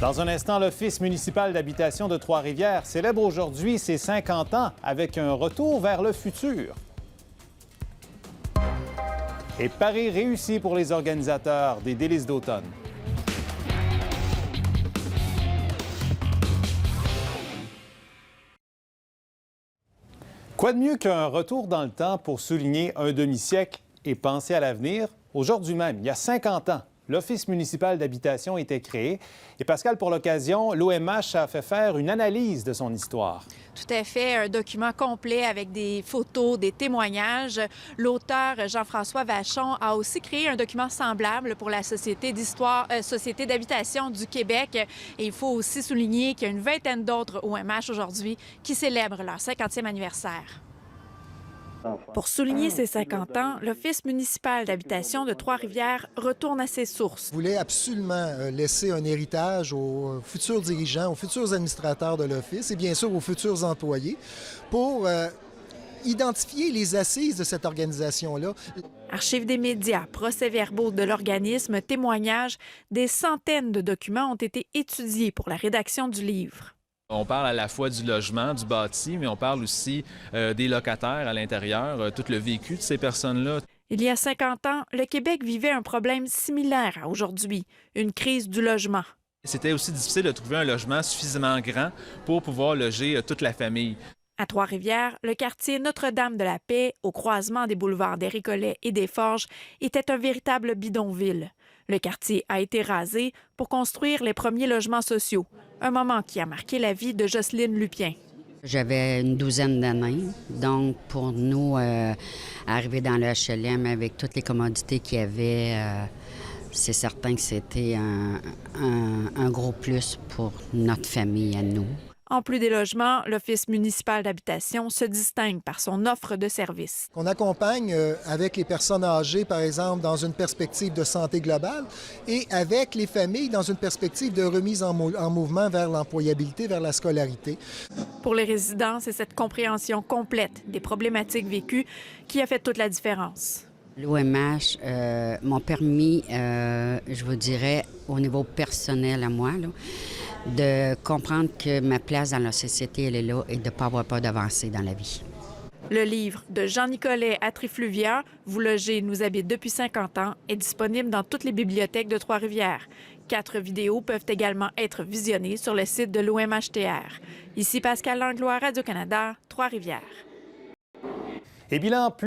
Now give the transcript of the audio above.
Dans un instant, l'Office municipal d'habitation de Trois-Rivières célèbre aujourd'hui ses 50 ans avec un retour vers le futur. Et pari réussi pour les organisateurs des Délices d'automne. Quoi de mieux qu'un retour dans le temps pour souligner un demi-siècle et penser à l'avenir? Aujourd'hui même, il y a 50 ans, l'Office municipal d'habitation était créé. Et Pascal, pour l'occasion, l'OMH a fait faire une analyse de son histoire. Tout à fait, un document complet avec des photos, des témoignages. L'auteur Jean-François Vachon a aussi créé un document semblable pour la Société d'habitation du Québec. Et il faut aussi souligner qu'il y a une vingtaine d'autres OMH aujourd'hui qui célèbrent leur 50e anniversaire. Pour souligner ses 50 ans, l'Office municipal d'habitation de Trois-Rivières retourne à ses sources. Je voulais absolument laisser un héritage aux futurs dirigeants, aux futurs administrateurs de l'Office et bien sûr aux futurs employés pour identifier les assises de cette organisation-là. Archives des médias, procès-verbaux de l'organisme, témoignages, des centaines de documents ont été étudiés pour la rédaction du livre. On parle à la fois du logement, du bâti, mais on parle aussi des locataires à l'intérieur, tout le vécu de ces personnes-là. Il y a 50 ans, le Québec vivait un problème similaire à aujourd'hui, une crise du logement. C'était aussi difficile de trouver un logement suffisamment grand pour pouvoir loger toute la famille. À Trois-Rivières, le quartier Notre-Dame-de-la-Paix, au croisement des boulevards des Récollets et des Forges, était un véritable bidonville. Le quartier a été rasé pour construire les premiers logements sociaux, un moment qui a marqué la vie de Jocelyne Lupien. J'avais une douzaine d'années, donc pour nous, arriver dans le HLM avec toutes les commodités qu'il y avait, c'est certain que c'était un gros plus pour notre famille à nous. En plus des logements, l'Office municipal d'habitation se distingue par son offre de services. On accompagne avec les personnes âgées, par exemple, dans une perspective de santé globale et avec les familles dans une perspective de remise en mouvement vers l'employabilité, vers la scolarité. Pour les résidents, c'est cette compréhension complète des problématiques vécues qui a fait toute la différence. L'OMH m'ont permis, je vous dirais, au niveau personnel à moi, là, de comprendre que ma place dans la société, elle est là et de ne pas avoir peur d'avancer dans la vie. Le livre de Jean Nicolet à Trifluvia, Vous logez, nous habite depuis 50 ans, est disponible dans toutes les bibliothèques de Trois-Rivières. 4 vidéos peuvent également être visionnées sur le site de l'OMHTR. Ici Pascal Langlois, Radio-Canada, Trois-Rivières. Et bilan plus